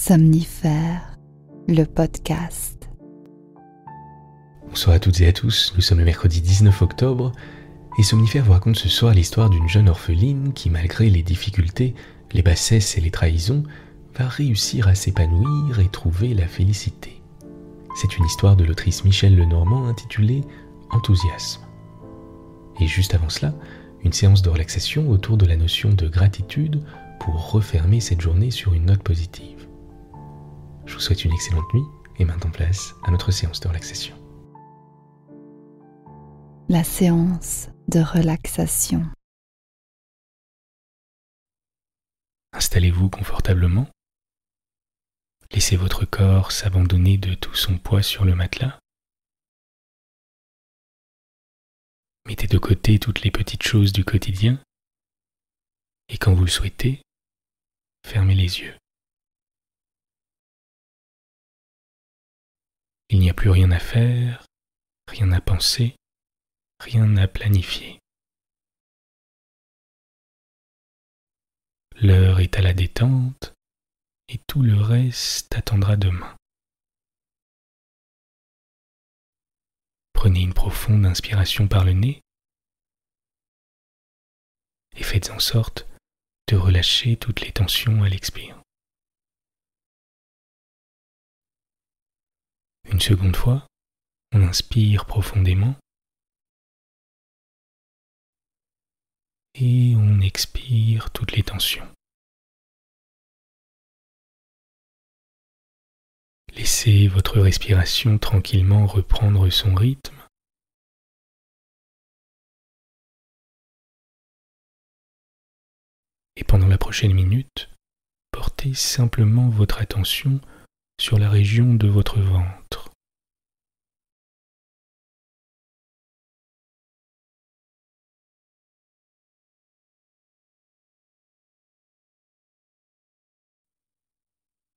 Somnifère, le podcast. Bonsoir à toutes et à tous, nous sommes le mercredi 19 octobre et Somnifère vous raconte ce soir l'histoire d'une jeune orpheline qui, malgré les difficultés, les bassesses et les trahisons, va réussir à s'épanouir et trouver la félicité. C'est une histoire de l'autrice Michèle Lenormand intitulée « Enthousiasme ». Et juste avant cela, une séance de relaxation autour de la notion de gratitude pour refermer cette journée sur une note positive. Je vous souhaite une excellente nuit et maintenant place à notre séance de relaxation. La séance de relaxation. Installez-vous confortablement. Laissez votre corps s'abandonner de tout son poids sur le matelas. Mettez de côté toutes les petites choses du quotidien et quand vous le souhaitez, fermez les yeux. Il n'y a plus rien à faire, rien à penser, rien à planifier. L'heure est à la détente et tout le reste attendra demain. Prenez une profonde inspiration par le nez et faites en sorte de relâcher toutes les tensions à l'expire. Une seconde fois, on inspire profondément et on expire toutes les tensions. Laissez votre respiration tranquillement reprendre son rythme. Et pendant la prochaine minute, portez simplement votre attention sur la région de votre ventre.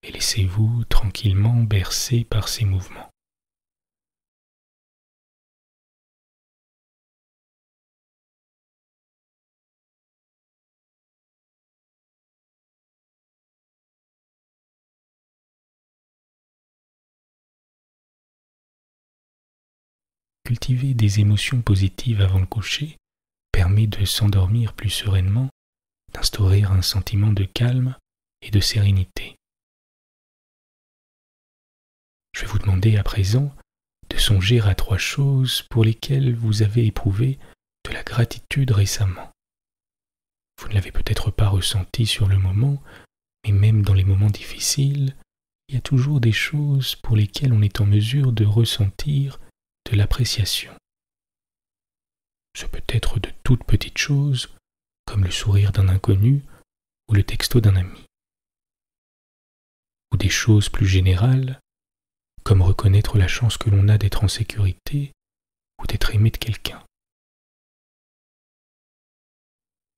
Et laissez-vous tranquillement bercer par ces mouvements. Cultiver des émotions positives avant le coucher permet de s'endormir plus sereinement, d'instaurer un sentiment de calme et de sérénité. Je vais vous demander à présent de songer à 3 choses pour lesquelles vous avez éprouvé de la gratitude récemment. Vous ne l'avez peut-être pas ressenti sur le moment, mais même dans les moments difficiles, il y a toujours des choses pour lesquelles on est en mesure de ressentir de l'appréciation. Ce peut être de toutes petites choses, comme le sourire d'un inconnu ou le texto d'un ami. Ou des choses plus générales, comme reconnaître la chance que l'on a d'être en sécurité ou d'être aimé de quelqu'un.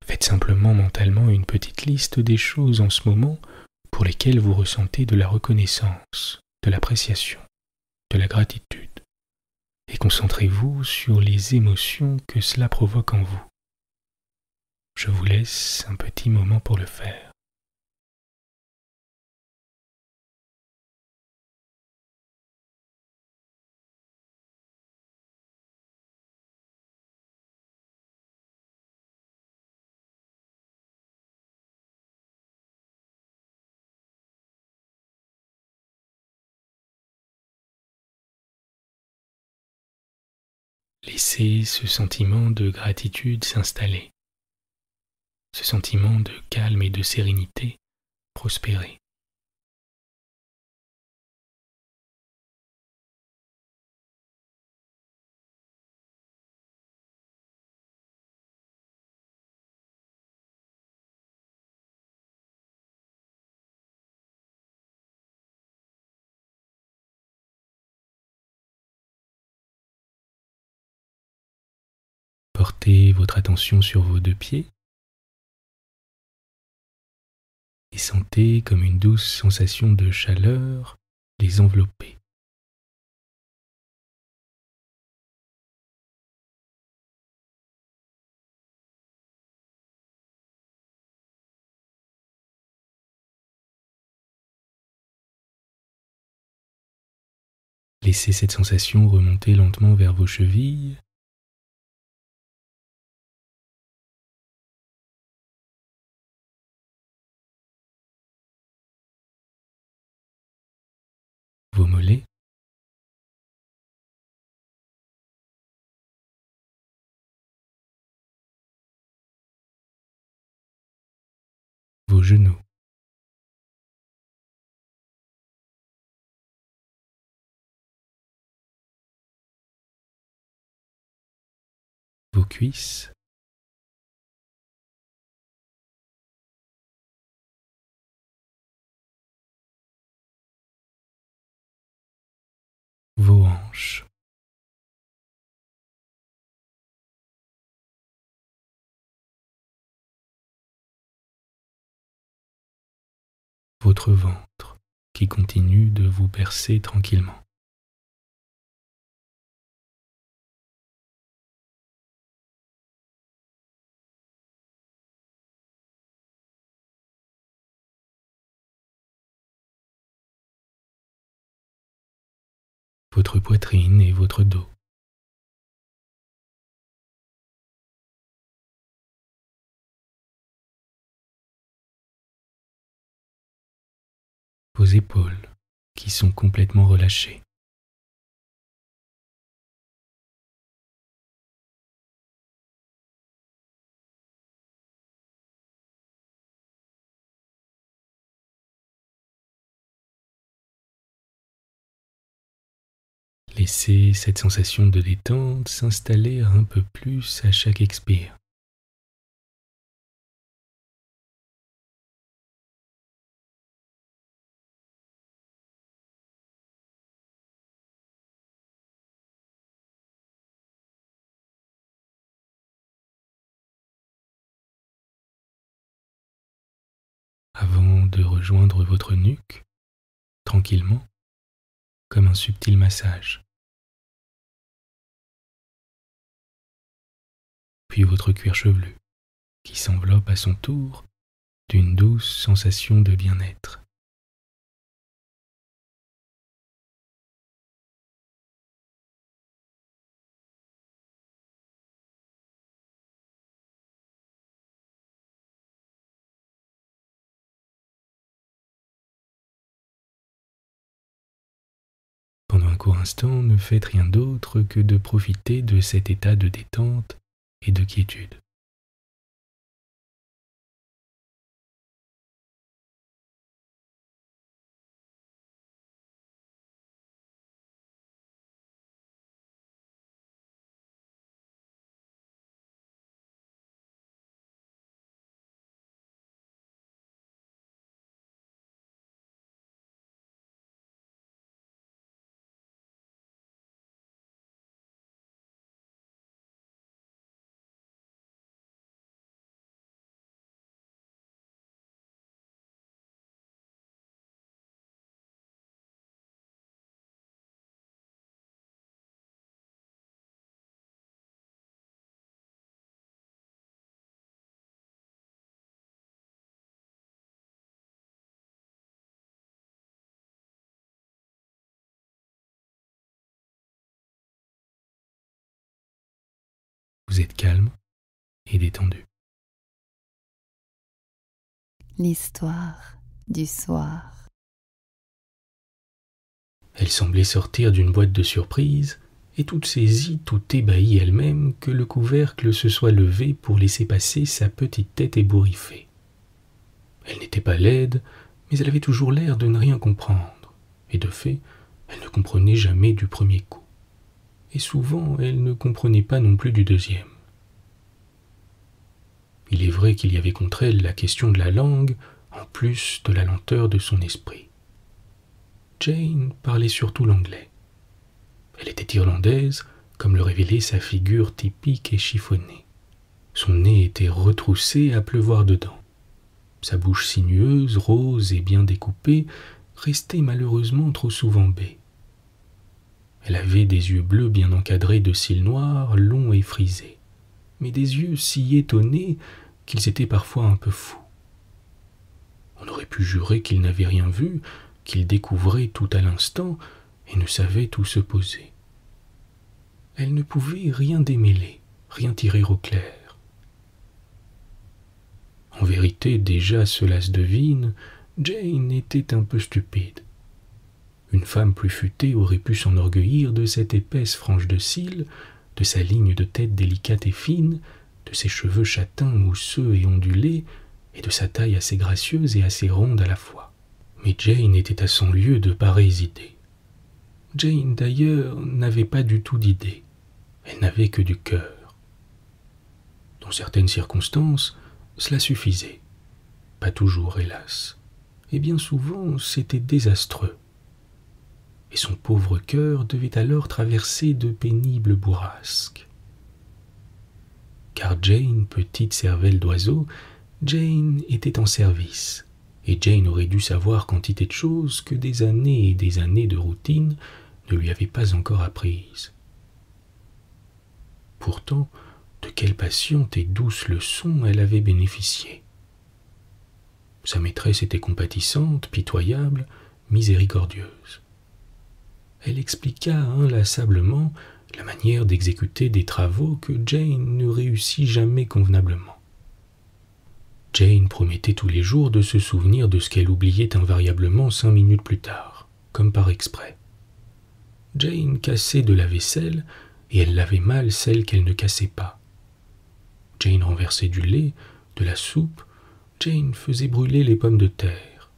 Faites simplement mentalement une petite liste des choses en ce moment pour lesquelles vous ressentez de la reconnaissance, de l'appréciation, de la gratitude. Et concentrez-vous sur les émotions que cela provoque en vous. Je vous laisse un petit moment pour le faire. Laissez ce sentiment de gratitude s'installer, ce sentiment de calme et de sérénité prospérer. Portez votre attention sur vos 2 pieds et sentez comme une douce sensation de chaleur les envelopper. Laissez cette sensation remonter lentement vers vos chevilles. Vos mollets. Vos genoux. Vos cuisses. Vos hanches. Votre ventre qui continue de vous bercer tranquillement. Votre poitrine et votre dos. Vos épaules qui sont complètement relâchées. Laissez cette sensation de détente s'installer un peu plus à chaque expire. Avant de rejoindre votre nuque, tranquillement, comme un subtil massage. Puis votre cuir chevelu, qui s'enveloppe à son tour d'une douce sensation de bien-être. Pendant un court instant, ne faites rien d'autre que de profiter de cet état de détente et de quiétude. Vous êtes calme et détendu. L'histoire du soir. Elle semblait sortir d'une boîte de surprise, et toute saisie, tout ébahie elle-même, que le couvercle se soit levé pour laisser passer sa petite tête ébouriffée. Elle n'était pas laide, mais elle avait toujours l'air de ne rien comprendre, et de fait, elle ne comprenait jamais du premier coup. Et souvent, elle ne comprenait pas non plus du deuxième. Il est vrai qu'il y avait contre elle la question de la langue, en plus de la lenteur de son esprit. Jane parlait surtout l'anglais. Elle était irlandaise, comme le révélait sa figure typique et chiffonnée. Son nez était retroussé à pleuvoir dedans. Sa bouche sinueuse, rose et bien découpée, restait malheureusement trop souvent baie. Elle avait des yeux bleus bien encadrés de cils noirs, longs et frisés, mais des yeux si étonnés qu'ils étaient parfois un peu fous. On aurait pu jurer qu'il n'avait rien vu, qu'il découvrait tout à l'instant, et ne savait où se poser. Elle ne pouvait rien démêler, rien tirer au clair. En vérité, déjà cela se devine, Jane était un peu stupide. Une femme plus futée aurait pu s'enorgueillir de cette épaisse frange de cils, de sa ligne de tête délicate et fine, de ses cheveux châtains, mousseux et ondulés, et de sa taille assez gracieuse et assez ronde à la fois. Mais Jane était à 100 lieues de pareilles idées. Jane, d'ailleurs, n'avait pas du tout d'idées. Elle n'avait que du cœur. Dans certaines circonstances, cela suffisait. Pas toujours, hélas. Et bien souvent, c'était désastreux. Et son pauvre cœur devait alors traverser de pénibles bourrasques. Car Jane, petite cervelle d'oiseau, Jane était en service, et Jane aurait dû savoir quantité de choses que des années et des années de routine ne lui avaient pas encore apprises. Pourtant, de quelle patiente et douce leçon elle avait bénéficié. Sa maîtresse était compatissante, pitoyable, miséricordieuse. Elle expliqua inlassablement la manière d'exécuter des travaux que Jane ne réussit jamais convenablement. Jane promettait tous les jours de se souvenir de ce qu'elle oubliait invariablement 5 minutes plus tard, comme par exprès. Jane cassait de la vaisselle et elle lavait mal celle qu'elle ne cassait pas. Jane renversait du lait, de la soupe, Jane faisait brûler les pommes de terre.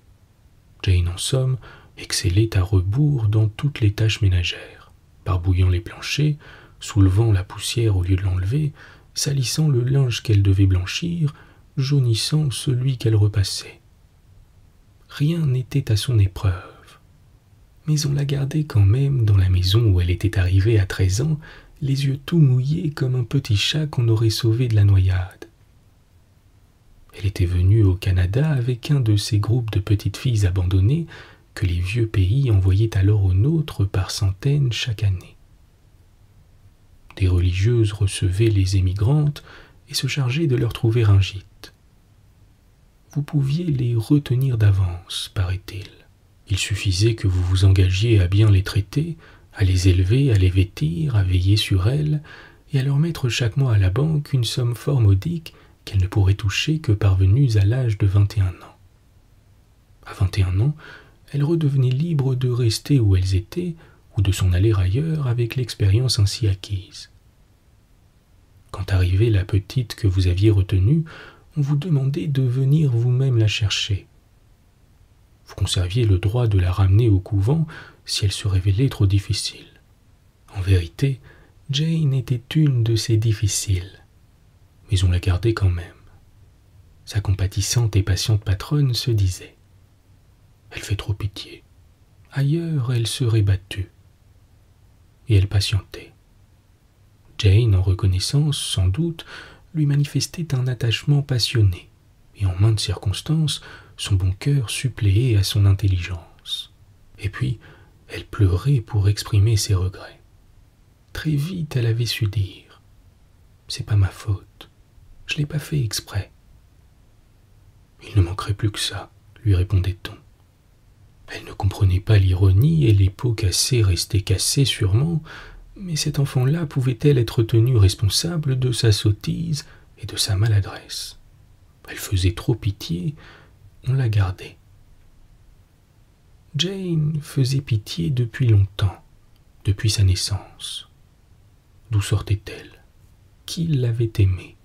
Jane, en somme, excellait à rebours dans toutes les tâches ménagères, barbouillant les planchers, soulevant la poussière au lieu de l'enlever, salissant le linge qu'elle devait blanchir, jaunissant celui qu'elle repassait. Rien n'était à son épreuve, mais on la gardait quand même dans la maison où elle était arrivée à 13 ans, les yeux tout mouillés comme un petit chat qu'on aurait sauvé de la noyade. Elle était venue au Canada avec un de ces groupes de petites filles abandonnées que les vieux pays envoyaient alors aux nôtres par centaines chaque année. Des religieuses recevaient les émigrantes et se chargeaient de leur trouver un gîte. Vous pouviez les retenir d'avance, paraît-il. Il suffisait que vous vous engagiez à bien les traiter, à les élever, à les vêtir, à veiller sur elles, et à leur mettre chaque mois à la banque une somme fort modique qu'elles ne pourraient toucher que parvenues à l'âge de 21 ans. À 21 ans, elles redevenaient libres de rester où elles étaient ou de s'en aller ailleurs avec l'expérience ainsi acquise. Quand arrivait la petite que vous aviez retenue, on vous demandait de venir vous-même la chercher. Vous conserviez le droit de la ramener au couvent si elle se révélait trop difficile. En vérité, Jane était une de ces difficiles, mais on la gardait quand même. Sa compatissante et patiente patronne se disait « Elle fait trop pitié. Ailleurs, elle serait battue. » Et elle patientait. Jane, en reconnaissance, sans doute, lui manifestait un attachement passionné, et en maintes circonstances, son bon cœur suppléait à son intelligence. Et puis, elle pleurait pour exprimer ses regrets. Très vite, elle avait su dire « C'est pas ma faute, je l'ai pas fait exprès. » « Il ne manquerait plus que ça, » lui répondait-on. Elle ne comprenait pas l'ironie et les pots cassés restaient cassés sûrement, mais cette enfant-là pouvait-elle être tenue responsable de sa sottise et de sa maladresse? Elle faisait trop pitié, on la gardait. Jane faisait pitié depuis longtemps, depuis sa naissance. D'où sortait-elle? Qui l'avait aimée?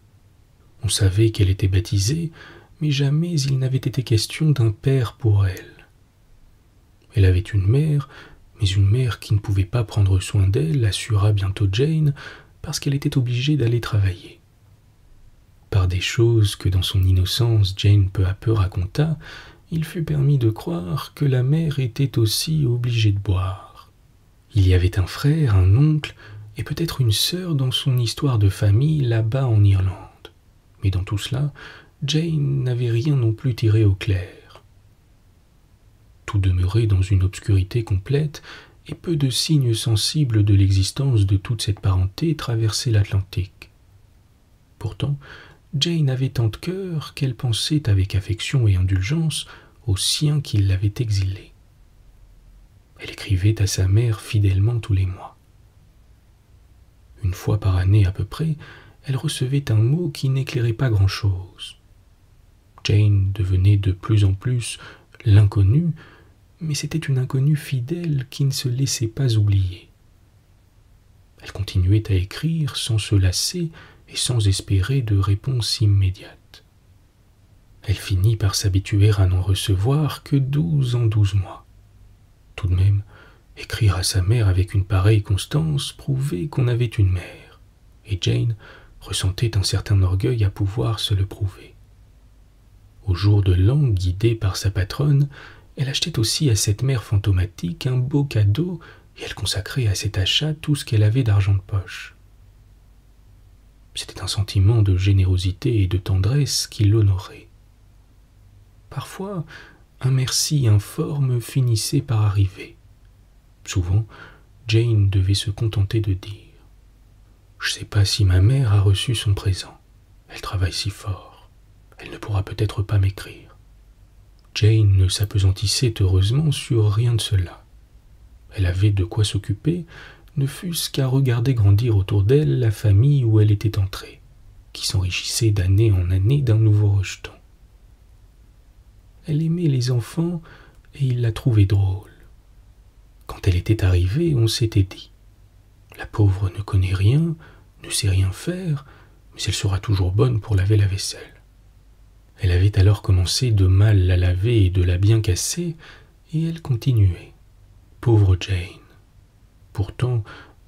On savait qu'elle était baptisée, mais jamais il n'avait été question d'un père pour elle. Elle avait une mère, mais une mère qui ne pouvait pas prendre soin d'elle, assura bientôt Jane, parce qu'elle était obligée d'aller travailler. Par des choses que dans son innocence Jane peu à peu raconta, il fut permis de croire que la mère était aussi obligée de boire. Il y avait un frère, un oncle, et peut-être une sœur dans son histoire de famille là-bas en Irlande. Mais dans tout cela, Jane n'avait rien non plus tiré au clair. Tout demeurait dans une obscurité complète, et peu de signes sensibles de l'existence de toute cette parenté traversaient l'Atlantique. Pourtant, Jane avait tant de cœur qu'elle pensait avec affection et indulgence aux siens qui l'avaient exilée. Elle écrivait à sa mère fidèlement tous les mois. Une fois par année à peu près, elle recevait un mot qui n'éclairait pas grand-chose. Jane devenait de plus en plus l'inconnue, mais c'était une inconnue fidèle qui ne se laissait pas oublier. Elle continuait à écrire sans se lasser et sans espérer de réponse immédiate. Elle finit par s'habituer à n'en recevoir que 12 en 12 mois. Tout de même, écrire à sa mère avec une pareille constance prouvait qu'on avait une mère, et Jane ressentait un certain orgueil à pouvoir se le prouver. Au jour de l'an, guidée par sa patronne, elle achetait aussi à cette mère fantomatique un beau cadeau et elle consacrait à cet achat tout ce qu'elle avait d'argent de poche. C'était un sentiment de générosité et de tendresse qui l'honorait. Parfois, un merci informe finissait par arriver. Souvent, Jane devait se contenter de dire « Je ne sais pas si ma mère a reçu son présent. Elle travaille si fort. Elle ne pourra peut-être pas m'écrire. » Jane ne s'appesantissait heureusement sur rien de cela. Elle avait de quoi s'occuper, ne fût-ce qu'à regarder grandir autour d'elle la famille où elle était entrée, qui s'enrichissait d'année en année d'un nouveau rejeton. Elle aimait les enfants et il la trouvait drôle. Quand elle était arrivée, on s'était dit « La pauvre ne connaît rien, ne sait rien faire, mais elle sera toujours bonne pour laver la vaisselle. » Elle avait alors commencé de mal la laver et de la bien casser, et elle continuait. Pauvre Jane. Pourtant,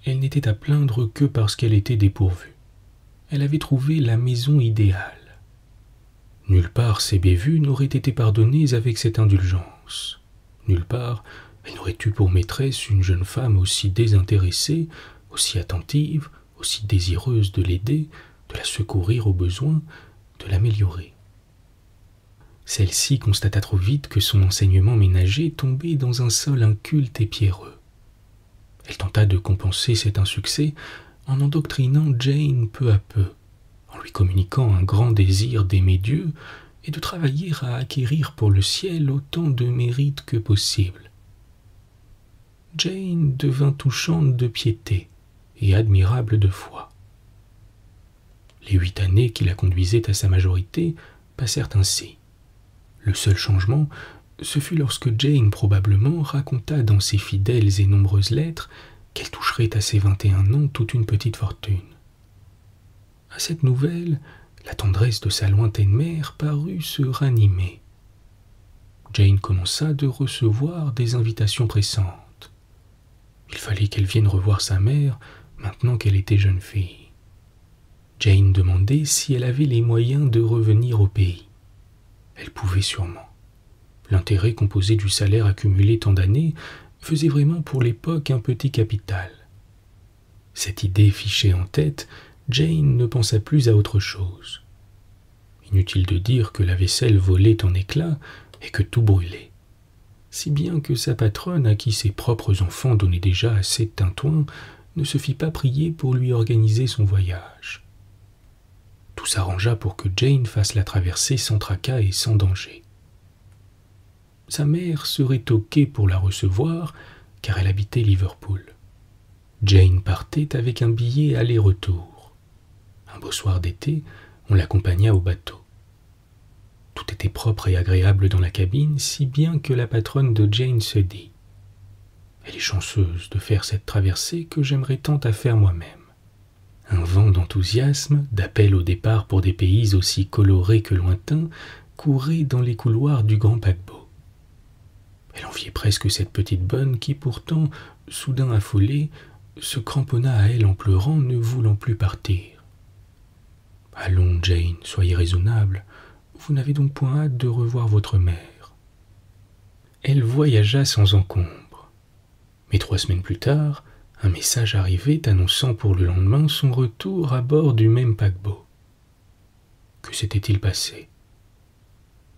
elle n'était à plaindre que parce qu'elle était dépourvue. Elle avait trouvé la maison idéale. Nulle part ses bévues n'auraient été pardonnées avec cette indulgence. Nulle part, elle n'aurait eu pour maîtresse une jeune femme aussi désintéressée, aussi attentive, aussi désireuse de l'aider, de la secourir au besoin, de l'améliorer. Celle-ci constata trop vite que son enseignement ménager tombait dans un sol inculte et pierreux. Elle tenta de compenser cet insuccès en endoctrinant Jane peu à peu, en lui communiquant un grand désir d'aimer Dieu et de travailler à acquérir pour le ciel autant de mérites que possible. Jane devint touchante de piété et admirable de foi. Les 8 années qui la conduisaient à sa majorité passèrent ainsi. Le seul changement, ce fut lorsque Jane probablement raconta dans ses fidèles et nombreuses lettres qu'elle toucherait à ses 21 ans toute une petite fortune. À cette nouvelle, la tendresse de sa lointaine mère parut se ranimer. Jane commença de recevoir des invitations pressantes. Il fallait qu'elle vienne revoir sa mère maintenant qu'elle était jeune fille. Jane demandait si elle avait les moyens de revenir au pays. Elle pouvait sûrement. L'intérêt composé du salaire accumulé tant d'années faisait vraiment pour l'époque un petit capital. Cette idée fichée en tête, Jane ne pensa plus à autre chose. Inutile de dire que la vaisselle volait en éclats et que tout brûlait. Si bien que sa patronne, à qui ses propres enfants donnaient déjà assez de tintouin, ne se fit pas prier pour lui organiser son voyage. Tout s'arrangea pour que Jane fasse la traversée sans tracas et sans danger. Sa mère serait au quai pour la recevoir, car elle habitait Liverpool. Jane partait avec un billet aller-retour. Un beau soir d'été, on l'accompagna au bateau. Tout était propre et agréable dans la cabine, si bien que la patronne de Jane se dit « Elle est chanceuse de faire cette traversée que j'aimerais tant à faire moi-même. » Un vent d'enthousiasme, d'appel au départ pour des pays aussi colorés que lointains, courait dans les couloirs du grand paquebot. Elle enviait presque cette petite bonne qui pourtant, soudain affolée, se cramponna à elle en pleurant, ne voulant plus partir. « Allons, Jane, soyez raisonnable. Vous n'avez donc point hâte de revoir votre mère. » Elle voyagea sans encombre. Mais 3 semaines plus tard, un message arrivait annonçant pour le lendemain son retour à bord du même paquebot. Que s'était-il passé?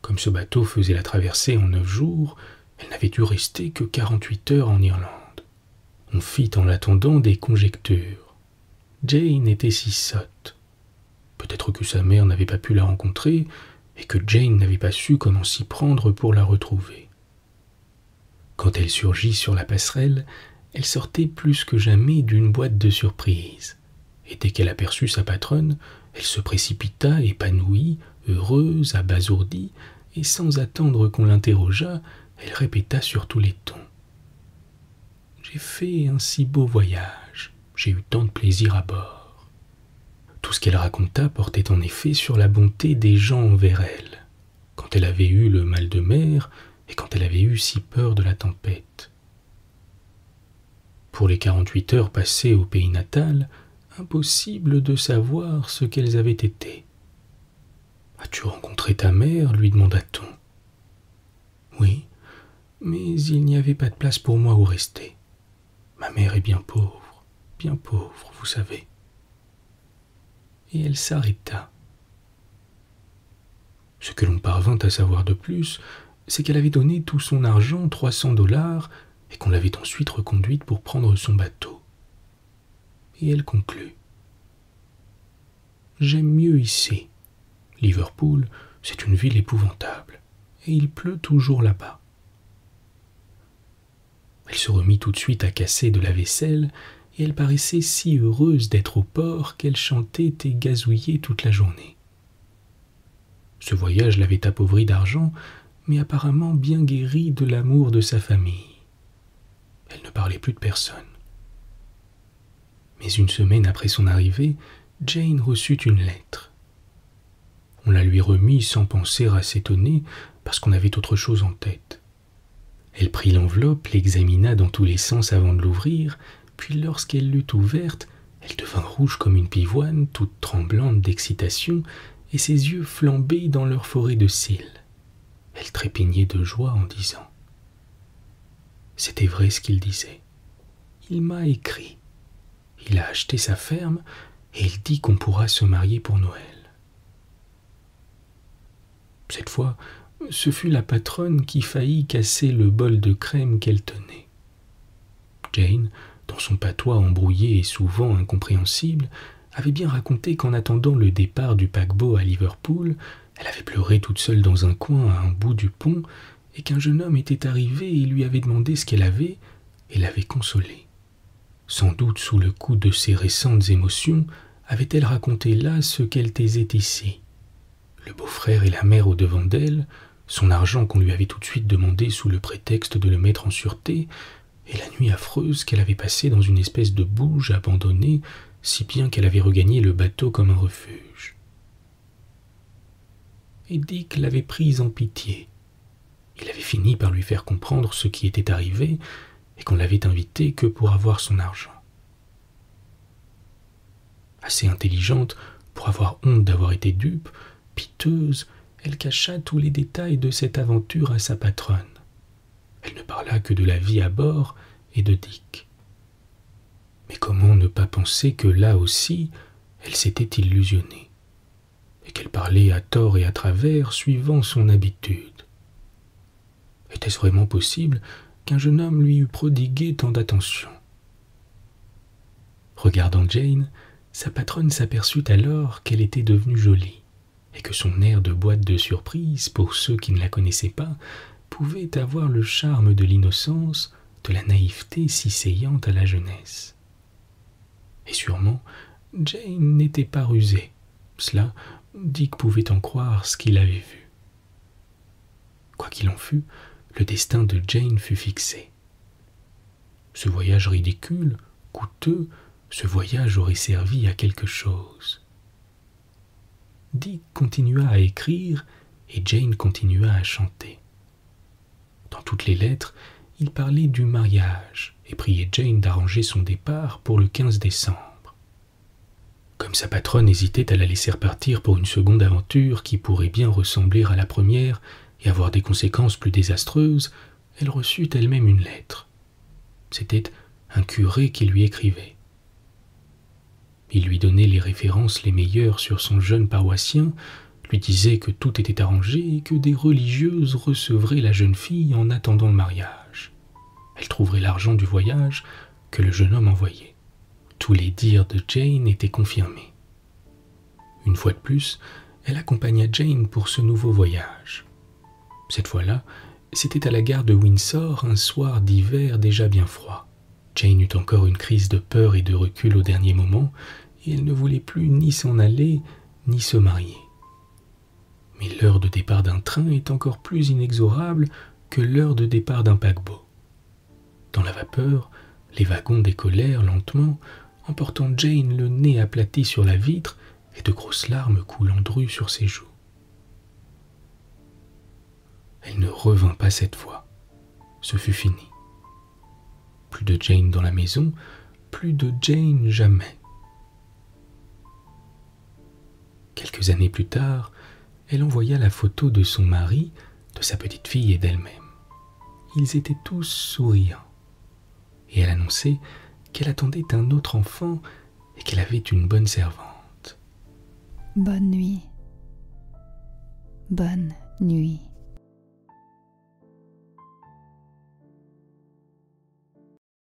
Comme ce bateau faisait la traversée en 9 jours, elle n'avait dû rester que 48 heures en Irlande. On fit en l'attendant des conjectures. Jane était si sotte. Peut-être que sa mère n'avait pas pu la rencontrer et que Jane n'avait pas su comment s'y prendre pour la retrouver. Quand elle surgit sur la passerelle, elle sortait plus que jamais d'une boîte de surprise. Et dès qu'elle aperçut sa patronne, elle se précipita, épanouie, heureuse, abasourdie, et sans attendre qu'on l'interrogeât, elle répéta sur tous les tons. « J'ai fait un si beau voyage, j'ai eu tant de plaisir à bord. » Tout ce qu'elle raconta portait en effet sur la bonté des gens envers elle, quand elle avait eu le mal de mer et quand elle avait eu si peur de la tempête. Pour les 48 heures passées au pays natal, impossible de savoir ce qu'elles avaient été. « As-tu rencontré ta mère » lui demanda-t-on. « Oui, mais il n'y avait pas de place pour moi où rester. Ma mère est bien pauvre, vous savez. » Et elle s'arrêta. Ce que l'on parvint à savoir de plus, c'est qu'elle avait donné tout son argent, $300, et qu'on l'avait ensuite reconduite pour prendre son bateau. Et elle conclut. « J'aime mieux ici. Liverpool, c'est une ville épouvantable, et il pleut toujours là-bas. » Elle se remit tout de suite à casser de la vaisselle, et elle paraissait si heureuse d'être au port qu'elle chantait et gazouillait toute la journée. Ce voyage l'avait appauvrie d'argent, mais apparemment bien guérie de l'amour de sa famille. Elle ne parlait plus de personne. Mais une semaine après son arrivée, Jane reçut une lettre. On la lui remit sans penser à s'étonner, parce qu'on avait autre chose en tête. Elle prit l'enveloppe, l'examina dans tous les sens avant de l'ouvrir, puis lorsqu'elle l'eut ouverte, elle devint rouge comme une pivoine, toute tremblante d'excitation, et ses yeux flambaient dans leur forêt de cils. Elle trépignait de joie en disant « C'était vrai ce qu'il disait. Il m'a écrit. Il a acheté sa ferme et il dit qu'on pourra se marier pour Noël. » Cette fois, ce fut la patronne qui faillit casser le bol de crème qu'elle tenait. Jane, dans son patois embrouillé et souvent incompréhensible, avait bien raconté qu'en attendant le départ du paquebot à Liverpool, elle avait pleuré toute seule dans un coin à un bout du pont et qu'un jeune homme était arrivé et lui avait demandé ce qu'elle avait et l'avait consolée. Sans doute sous le coup de ses récentes émotions, avait-elle raconté là ce qu'elle taisait ici. Le beau-frère et la mère au-devant d'elle, son argent qu'on lui avait tout de suite demandé sous le prétexte de le mettre en sûreté, et la nuit affreuse qu'elle avait passée dans une espèce de bouge abandonnée, si bien qu'elle avait regagné le bateau comme un refuge. Et Dick l'avait prise en pitié. Il avait fini par lui faire comprendre ce qui était arrivé et qu'on l'avait invité que pour avoir son argent. Assez intelligente pour avoir honte d'avoir été dupe, piteuse, elle cacha tous les détails de cette aventure à sa patronne. Elle ne parla que de la vie à bord et de Dick. Mais comment ne pas penser que là aussi, elle s'était illusionnée, et qu'elle parlait à tort et à travers suivant son habitude. Était-ce vraiment possible qu'un jeune homme lui eût prodigué tant d'attention? Regardant Jane, sa patronne s'aperçut alors qu'elle était devenue jolie, et que son air de boîte de surprise, pour ceux qui ne la connaissaient pas, pouvait avoir le charme de l'innocence, de la naïveté si seyante à la jeunesse. Et sûrement, Jane n'était pas rusée. Cela, Dick pouvait en croire ce qu'il avait vu. Quoi qu'il en fût, le destin de Jane fut fixé. Ce voyage ridicule, coûteux, ce voyage aurait servi à quelque chose. Dick continua à écrire et Jane continua à chanter. Dans toutes les lettres, il parlait du mariage et priait Jane d'arranger son départ pour le 15 décembre. Comme sa patronne hésitait à la laisser repartir pour une seconde aventure qui pourrait bien ressembler à la première et avoir des conséquences plus désastreuses, elle reçut elle-même une lettre. C'était un curé qui lui écrivait. Il lui donnait les références les meilleures sur son jeune paroissien, lui disait que tout était arrangé et que des religieuses recevraient la jeune fille en attendant le mariage. Elle trouverait l'argent du voyage que le jeune homme envoyait. Tous les dires de Jane étaient confirmés. Une fois de plus, elle accompagna Jane pour ce nouveau voyage. Cette fois-là, C'était à la gare de Windsor, un soir d'hiver déjà bien froid. Jane eut encore une crise de peur et de recul au dernier moment, et elle ne voulait plus ni s'en aller, ni se marier. Mais l'heure de départ d'un train est encore plus inexorable que l'heure de départ d'un paquebot. Dans la vapeur, les wagons décollèrent lentement, emportant Jane le nez aplati sur la vitre et de grosses larmes coulant drues sur ses joues. Elle ne revint pas cette fois. Ce fut fini. Plus de Jane dans la maison, plus de Jane jamais. Quelques années plus tard, elle envoya la photo de son mari, de sa petite fille et d'elle-même. Ils étaient tous souriants. Et elle annonçait qu'elle attendait un autre enfant et qu'elle avait une bonne servante. Bonne nuit. Bonne nuit.